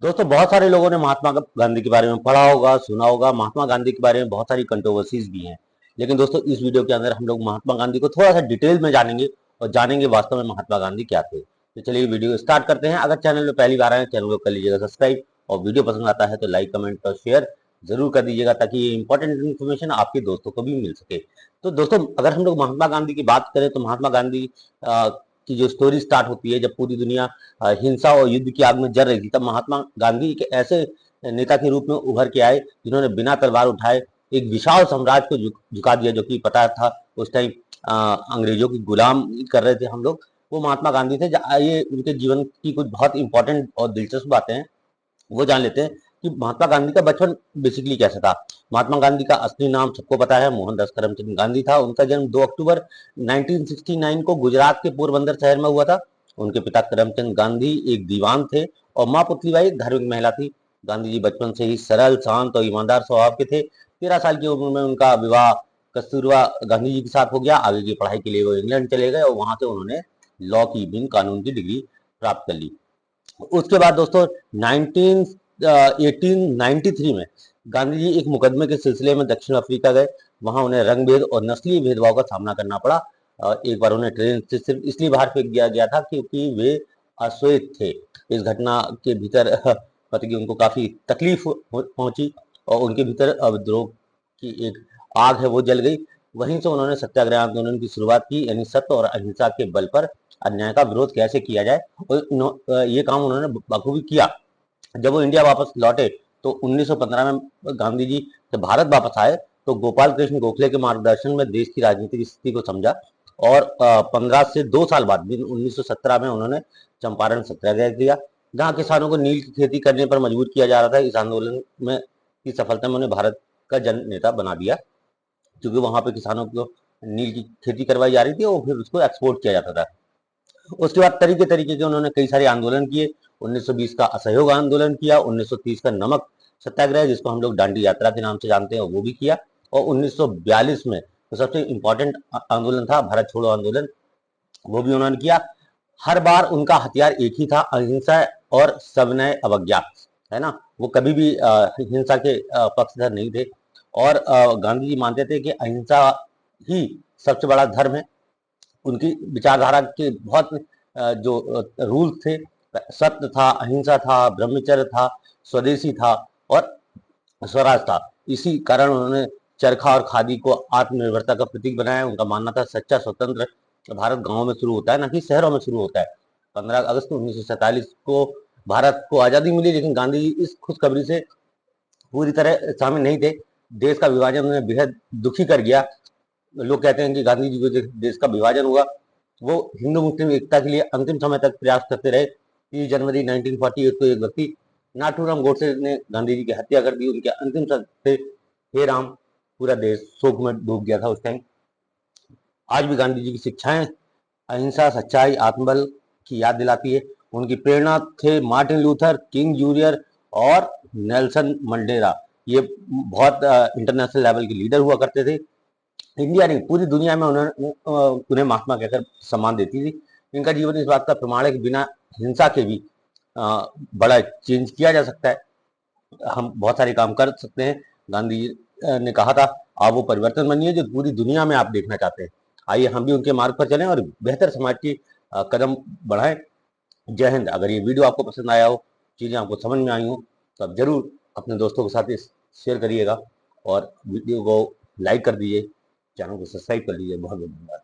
दोस्तों, बहुत सारे लोगों ने महात्मा गांधी के बारे में पढ़ा होगा, सुना होगा। महात्मा गांधी के बारे में बहुत सारी कंट्रोवर्सीज भी हैं। लेकिन दोस्तों, इस वीडियो के अंदर हम लोग महात्मा गांधी को थोड़ा सा डिटेल में जानेंगे और जानेंगे वास्तव में महात्मा गांधी क्या थे। तो चलिए वीडियो स्टार्ट करते हैं। अगर चैनल में पहली बार आए चैनल को कर लीजिएगा सब्सक्राइब, और वीडियो पसंद आता है तो लाइक, कमेंट और शेयर जरूर कर दीजिएगा, ताकि ये इंपॉर्टेंट इन्फॉर्मेशन आपके दोस्तों को भी मिल सके। तो दोस्तों, अगर हम लोग महात्मा गांधी की बात करें तो महात्मा गांधी की जो स्टोरी स्टार्ट होती है, जब पूरी दुनिया हिंसा और युद्ध की आग में जल रही थी, तब महात्मा गांधी एक ऐसे नेता के रूप में उभर के आए जिन्होंने बिना तलवार उठाए एक विशाल साम्राज्य को झुका दिया, जो कि पता था उस टाइम अंग्रेजों की गुलाम कर रहे थे हम लोग। वो महात्मा गांधी थे। ये उनके जीवन की कुछ बहुत इंपॉर्टेंट और दिलचस्प बातें हैं, वो जान लेते हैं कि महात्मा गांधी का बचपन बेसिकली कैसा था। महात्मा गांधी का असली नाम सबको पता है, मोहनदास करमचंद गांधी था। उनका जन्म 2 अक्टूबर 1969 को गुजरात के पोरबंदर शहर में हुआ था। उनके पिता करमचंद गांधी एक दीवान थे और माँ पुतलीबाई एक धार्मिक महिला थी। गांधी जी बचपन से ही सरल, शांत और ईमानदार स्वभाव के थे। 13 साल की उम्र में उनका विवाह कस्तूरबा गांधी जी के साथ हो गया। आगे की पढ़ाई के लिए वो इंग्लैंड चले गए और वहां से उन्होंने लॉ की बिन कानून की डिग्री प्राप्त कर ली। उसके बाद दोस्तों 1893 में गांधी जी एक मुकदमे के सिलसिले में दक्षिण अफ्रीका गए। वहां उन्हें रंग भेद और नस्लीय भेदभाव का सामना करना पड़ा। एक बार उन्हें ट्रेन से सिर्फ इसलिए बाहर फेंक दिया गया था क्योंकि वे अश्वेत थे। इस घटना के भीतर मतलब कि उनको काफी तकलीफ पहुंची और उनके भीतर विद्रोह की एक आग है वो जल गई। वहीं से उन्होंने सत्याग्रह आंदोलन की शुरुआत की, यानी सत्य और अहिंसा के बल पर अन्याय का विरोध कैसे किया जाए, और ये काम उन्होंने बखूबी किया। जब वो इंडिया वापस लौटे तो 1915 में गांधी जी जब भारत वापस आए तो गोपाल कृष्ण गोखले के मार्गदर्शन में देश की राजनीतिक स्थिति को समझा, और 15 से 2 साल बाद 1917 में उन्होंने चंपारण सत्याग्रह किया, जहां किसानों को नील की खेती करने पर मजबूर किया जा रहा था। इस आंदोलन में की सफलता में उन्हें भारत का जन नेता बना दिया, क्योंकि वहां पे किसानों को नील की खेती करवाई जा रही थी और फिर उसको एक्सपोर्ट किया जाता था। उसके बाद तरीके तरीके के उन्होंने कई सारे आंदोलन किए। 1920 का असहयोग आंदोलन किया, 1930 का नमक सत्याग्रह जिसको हम लोग दांडी यात्रा के नाम से जानते हैं वो भी किया, और 1942 में तो सबसे इंपॉर्टेंट आंदोलन था भारत छोड़ो आंदोलन, वो भी उन्होंने किया। हर बार उनका हथियार एक ही था, अहिंसा और सविनय अवज्ञा, है ना। वो कभी भी हिंसा के पक्षधर नहीं थे, और गांधी जी मानते थे कि अहिंसा ही सबसे बड़ा धर्म है। उनकी विचारधारा के बहुत जो रूल्स थे, सत्य था, अहिंसा था, ब्रह्मचर्य था, स्वदेशी था और स्वराज था। इसी कारण उन्होंने चरखा और खादी को आत्मनिर्भरता का प्रतीक बनाया। उनका मानना था सच्चा स्वतंत्र भारत गांवों में शुरू होता है, ना कि शहरों में शुरू होता है। 15 अगस्त 1947 को भारत को आजादी मिली, लेकिन गांधी जी इस खुशखबरी से पूरी तरह शामिल नहीं थे। देश का विभाजन उन्हें बेहद दुखी कर गया। लोग कहते हैं कि गांधी जी को देश का विभाजन हुआ, वो हिंदू मुस्लिम एकता के लिए अंतिम समय तक प्रयास करते रहे। 30 जनवरी 1948 को एक व्यक्ति नाथूराम गोडसे ने गांधी जी की हत्या कर दी। उनके अंतिम शब्द थे, हे राम। पूरा देश शोक में डूब गया था उस टाइम। आज भी गांधी जी की शिक्षाएं अहिंसा, सच्चाई, आत्मबल की याद दिलाती है। उनकी प्रेरणा थे मार्टिन लूथर किंग जूनियर और नेल्सन मंडेला। ये बहुत इंटरनेशनल लेवल के लीडर हुआ करते थे। इंडिया नहीं, पूरी दुनिया में उन्हें महात्मा कहकर सम्मान देती थी। इनका जीवन इस बात का प्रमाण है कि बिना हिंसा के भी बड़ा चेंज किया जा सकता है। हम बहुत सारे काम कर सकते हैं। गांधी जी ने कहा था, आप वो परिवर्तन बनिए जो पूरी दुनिया में आप देखना चाहते हैं। आइए हम भी उनके मार्ग पर चलें और बेहतर समाज की कदम बढ़ाएं। जय हिंद। अगर ये वीडियो आपको पसंद आया हो, चीज़ें आपको समझ में आई हो, तो आप जरूर अपने दोस्तों के साथ शेयर करिएगा और वीडियो को लाइक कर दीजिए, चैनल को सब्सक्राइब कर लीजिए। बहुत बहुत धन्यवाद।